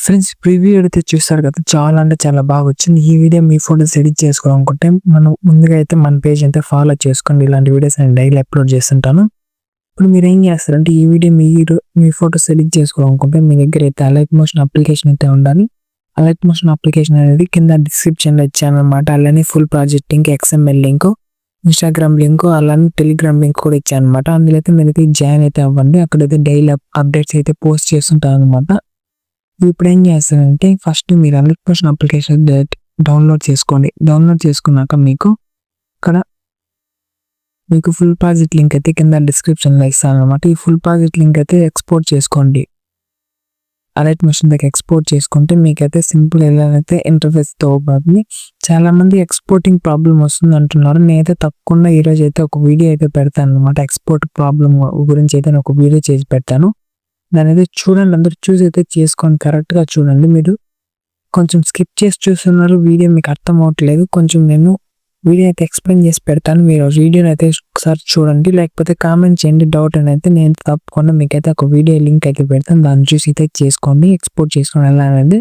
Friends preview అయితే చూస్తారు కదా, చాలా అంటే చాలా బాగా వచ్చింది. ఈ వీడియో మీ ఫోటోస్ ఎడిట్ చేసుకోవాలనుకుంటే మనం ముందుగా అయితే మన పేజ్ అయితే ఫాలో చేసుకోండి. ఇలాంటి వీడియోస్ నేను డైలీ అప్లోడ్ చేస్తుంటాను. ఇప్పుడు మీరు ఏం చేస్తారంటే ఈ వీడియో మీరు మీ ఫోటోస్ ఎడిట్ చేసుకోవాలనుకుంటే మీ దగ్గర అయితే అలైట్ మోషన్ అప్లికేషన్ అయితే ఉండాలి. అలైట్ మోషన్ అప్లికేషన్ అనేది కింద డిస్క్రిప్షన్లో ఇచ్చాను అనమాట. అలానే full project link, XML link, Instagram link, అలానే టెలిగ్రామ్ లింక్ కూడా ఇచ్చాను అనమాట. అందులో అయితే మీరు జాయిన్ అయితే అవ్వండి. అక్కడైతే డైలీ అప్డేట్స్ అయితే పోస్ట్ చేస్తుంటాను అనమాట. ఇప్పుడు ఏం చేస్తారంటే ఫస్ట్ మీరు అలైట్ మోషన్ అప్లికేషన్ డౌన్లోడ్ చేసుకోండి. డౌన్లోడ్ చేసుకున్నాక మీకు ఫుల్ ప్రాజెక్ట్ లింక్ అయితే కింద డిస్క్రిప్షన్లో ఇస్తాను అనమాట. ఈ ఫుల్ ప్రాజెక్ట్ లింక్ అయితే ఎక్స్పోర్ట్ చేసుకోండి. అలైట్ మోషన్ దగ్గర ఎక్స్పోర్ట్ చేసుకుంటే మీకైతే సింపుల్ ఎలాగైతే ఇంటర్ఫేస్ తో అవుతుంది. చాలా మంది ఎక్స్పోర్టింగ్ ప్రాబ్లం వస్తుంది అంటున్నారు. నేనైతే తప్పకుండా ఈరోజు అయితే ఒక వీడియో అయితే పెడతాను అనమాట. ఎక్స్పోర్ట్ ప్రాబ్లం గురించి అయితే నేను ఒక వీడియో చేసి పెడతాను. దాని అయితే చూడండి, అందరూ చూసి అయితే చేసుకోండి, కరెక్ట్గా చూడండి. మీరు కొంచెం స్కిప్ చేసి చూస్తున్నారు, వీడియో మీకు అర్థం అవ్వట్లేదు. కొంచెం నేను వీడియో అయితే ఎక్స్ప్లెయిన్ చేసి పెడతాను, మీరు వీడియోని అయితే ఒకసారి చూడండి. లేకపోతే కామెంట్ చేయండి డౌట్ అని అయితే నేను తప్పకుండా మీకైతే ఒక వీడియో లింక్ అయితే పెడతాను. దాన్ని చూసి అయితే చేసుకోండి, ఎక్స్పోర్ట్ చేసుకోండి ఎలా అనేది.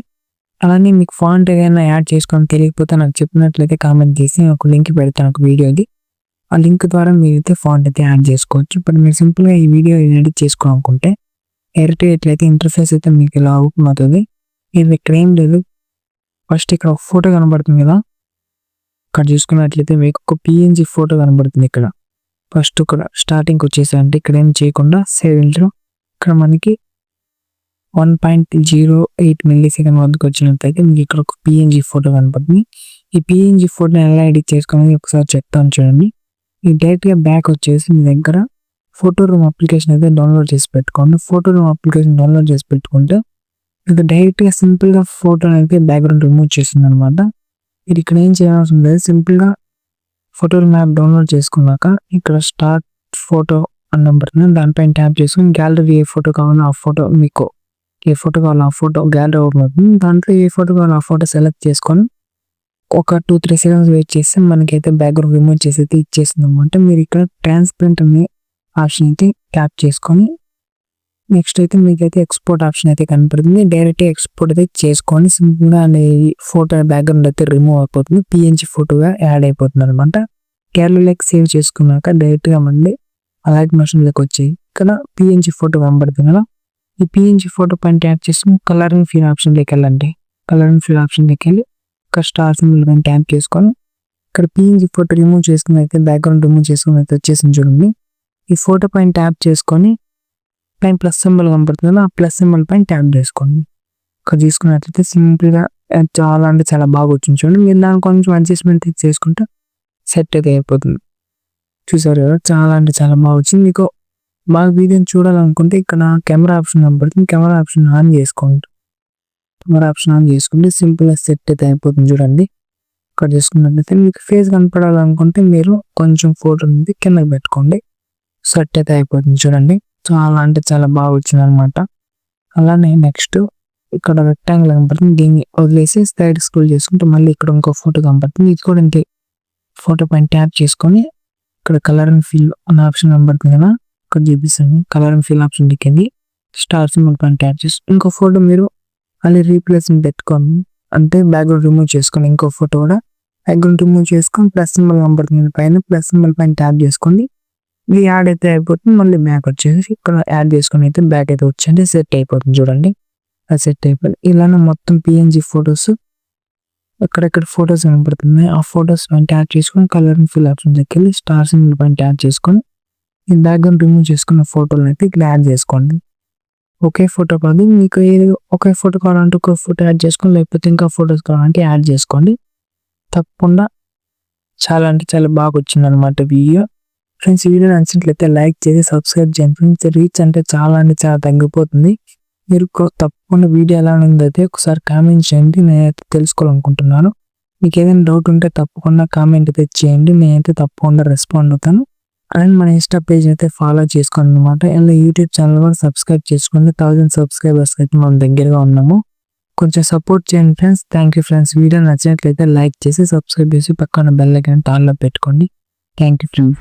అలానే మీకు ఫాంట్ ఏదైనా యాడ్ చేసుకొని తెలియకపోతే నాకు చెప్పినట్లయితే కామెంట్ చేసి ఒక లింక్ పెడతాను, ఒక వీడియోది. ఆ లింక్ ద్వారా మీరైతే ఫాంట్ అయితే యాడ్ చేసుకోవచ్చు. ఇప్పుడు మీరు సింపుల్గా ఈ వీడియో ఎడిట్ చేసుకోవాలనుకుంటే ఎడిట్ ఎట్లయితే ఇంటర్ఫేస్ అయితే మీకు ఇలా ఓపెన్ అవుతుంది. ఇది ఇక్కడ ఏం లేదు, ఫస్ట్ ఇక్కడ ఒక ఫోటో కనబడుతుంది కదా, ఇక్కడ చూసుకున్నట్లయితే మీకు ఒక PNG ఫోటో కనబడుతుంది. ఇక్కడ ఫస్ట్ ఇక్కడ స్టార్టింగ్ వచ్చేసంటే ఇక్కడ ఏం చేయకుండా సేవ్ ఇంట్రో, ఇక్కడ మనకి 1.08 మిల్లీసెకండ్ వద్దకు వచ్చినట్లయితే మీకు ఇక్కడ ఒక PNG ఫోటో కనబడుతుంది. ఈ PNG ఫోటోని ఎలా ఎడిట్ చేసుకోవాలని ఒకసారి చెప్తాను చూడండి. ఈ డైరెక్ట్గా బ్యాక్ వచ్చేసి మీ దగ్గర ఫోటో రూమ్ అప్లికేషన్ అయితే డౌన్లోడ్ చేసి పెట్టుకోండి. ఫోటో రూమ్ అప్లికేషన్ డౌన్లోడ్ చేసి పెట్టుకుంటే ఇది డైరెక్ట్గా సింపుల్గా ఫోటోని అయితే బ్యాక్గ్రౌండ్ రిమూవ్ చేస్తుంది అనమాట. మీరు ఇక్కడ ఏం చేయాల్సిన లేదు, సింపుల్గా ఫోటో రూమ్ యాప్ డౌన్లోడ్ చేసుకున్నాక ఇక్కడ స్టార్ట్ ఫోటో అని నెంబర్ దానిపైన ట్యాప్ చేసుకుని గ్యాలరీ ఏ ఫోటో కావాలో ఆ ఫోటో, మీకు ఏ ఫోటో కావాలో ఆ ఫోటో గ్యాలరీ ఓపెన్ అవుతుంది. దాంట్లో ఏ ఫోటో కావాలో ఆ ఫోటో సెలెక్ట్ చేసుకొని ఒక 2-3 సెకండ్స్ వెయిట్ చేస్తే మనకైతే బ్యాక్గ్రౌండ్ రిమూవ్ చేసి అయితే ఇచ్చేస్తుంది అనమాట. మీరు ఇక్కడ ట్రాన్స్పరెంట్ అనే ఆప్షన్ అయితే ట్యాప్ చేసుకొని నెక్స్ట్ అయితే మీకైతే ఎక్స్పోర్ట్ ఆప్షన్ అయితే కనపడుతుంది. డైరెక్ట్ ఎక్స్పోర్ట్ అయితే చేసుకొని సింపుల్గా అనేది ఫోటో బ్యాక్గ్రౌండ్ అయితే రిమూవ్ అయిపోతుంది, PNG ఫోటోగా యాడ్ అయిపోతుంది అనమాట. గ్యాలరీలోకి సేవ్ చేసుకున్నాక డైరెక్ట్గా మళ్ళీ అలైట్ మోషన్లోకి వచ్చాయి. ఇక్కడ PNG ఫోటో కనబడుతుంది కదా, ఈ PNG ఫోటో పైన ట్యాప్ చేసి కలరింగ్ ఫిల్ ఆప్షన్లోకి వెళ్ళండి. కలరింగ్ ఫిల్ ఆప్షన్లోకి వెళ్ళి ఒక స్టార్ సింబల్ పైన ట్యాప్ చేసుకొని ఇక్కడ PNG ఫోటో రిమూవ్ చేసుకుని అయితే బ్యాక్గ్రౌండ్ రిమూవ్ చేసుకుని అయితే వచ్చేసింది చూడండి. ఈ ఫోటో పైన ట్యాప్ చేసుకొని పైన ప్లస్ సింబల్ కనపడుతుంది, ఆ ప్లస్ సింబల్ పైన ట్యాప్ చేసుకోండి. ఇక్కడ తీసుకున్నట్లయితే సింపుల్గా చాలా అంటే చాలా బాగా వచ్చింది చూడండి. మీరు దాన్ని కొంచెం అడ్జస్ట్మెంట్ చేసుకుంటే సెట్ అయితే అయిపోతుంది. చూసారు కదా, చాలా అంటే చాలా బాగా వచ్చింది. మీకు బాగా వీడియోని చూడాలనుకుంటే ఇక్కడ కెమెరా ఆప్షన్ కనపడుతుంది, కెమెరా ఆప్షన్ ఆన్ చేసుకోండి. కెమెరా ఆప్షన్ ఆన్ చేసుకుంటే సింపుల్గా సెట్ అయితే అయిపోతుంది చూడండి. ఇక్కడ చేసుకున్నట్లయితే మీకు ఫేస్ కనపడాలనుకుంటే మీరు కొంచెం ఫోటో అనేది కిందకి పెట్టుకోండి, సెట్ అయితే అయిపోతుంది చూడండి. చాలా అంటే చాలా బాగా వచ్చింది అనమాట. అలానే నెక్స్ట్ ఇక్కడ రెక్టాంగిల్ కనపడుతుంది, దీన్ని వదిలేసి సైడ్ స్క్రోల్ చేసుకుంటే మళ్ళీ ఇక్కడ ఇంకో ఫోటో కనపడుతుంది. ఇది కూడా ఇంతే, ఫోటో పైన ట్యాప్ చేసుకొని ఇక్కడ కలర్ అండ్ ఫిల్ అనే ఆప్షన్ కనపడుతుంది కదా, ఇక్కడ చూపిస్తాను. కలర్ అండ్ ఫిల్ ఆప్షన్ దిక్కింది, స్టార్ సింబల్ పైన ట్యాప్ చేసి ఇంకో ఫోటో మీరు మళ్ళీ రీప్లేస్మెంట్ పెట్టుకోండి, అంటే బ్యాక్గ్రౌండ్ రిమూవ్ చేసుకొని ఇంకో ఫోటో కూడా బ్యాక్గ్రౌండ్ రిమూవ్ చేసుకొని ప్లస్ సింబల్ కనపడుతుంది పైన, ప్లస్ సింబల్ పైన ట్యాప్ చేసుకోండి. ఇది యాడ్ అయితే అయిపోతుంది. మళ్ళీ బ్యాక్ వచ్చేసి ఇక్కడ యాడ్ చేసుకుని అయితే బ్యాక్ అయితే వచ్చి సెట్ అయిపోతుంది చూడండి. అది సెట్ అయిపోయింది. ఇలానే మొత్తం PNG ఫొటోస్ ఎక్కడెక్కడ ఫొటోస్ కనపడుతున్నాయి ఆ ఫొటోస్ పైన ట్యాప్ చేసుకొని కలర్ అండ్ ఫిల్ ఆప్షన్ దగ్గరికి వెళ్ళి స్టార్ సింబల్ పైన ట్యాప్ చేసుకొని ఈ బ్యాక్గ్రౌండ్ రిమూవ్ చేసుకున్న ఫోటోలను అయితే ఇక్కడ యాడ్ చేసుకోండి. ఒకే ఫోటో కాదు, మీకు ఏది ఒకే ఫోటో కావాలంటే ఒక ఫోటో యాడ్ చేసుకోండి, లేకపోతే ఇంకా ఫొటోస్ కావాలంటే యాడ్ చేసుకోండి. తప్పకుండా చాలా అంటే చాలా బాగా వచ్చింది అనమాట వీడియో. ఫ్రెండ్స్ ఈ వీడియో నచ్చినట్లయితే లైక్ చేసి సబ్స్క్రైబ్ చేయండి. ఫ్రెండ్స్ రీచ్ అంటే చాలా తగ్గిపోతుంది. మీరు తప్పకుండా వీడియో ఎలా ఉందైతే ఒకసారి కామెంట్ చేయండి, నేనైతే తెలుసుకోవాలనుకుంటున్నాను. మీకు ఏదైనా డౌట్ ఉంటే తప్పకుండా కామెంట్ అయితే చేయండి, నేనైతే తప్పకుండా రెస్పాండ్ అవుతాను. అండ్ మన ఇన్స్టా పేజ్ అయితే ఫాలో చేసుకోండి అనమాట. ఇలా యూట్యూబ్ ఛానల్ కూడా సబ్స్క్రైబ్ చేసుకోండి. 1000 సబ్స్క్రైబర్స్ అయితే మనం దగ్గరగా ఉన్నాము, కొంచెం సపోర్ట్ చేయండి friends. Thank you friends. Video నచ్చినట్లయితే లైక్ చేసి సబ్స్క్రైబ్ చేసి పక్కన బెల్ ఐకాన్ ఆన్లో పెట్టుకోండి. Thank you friends.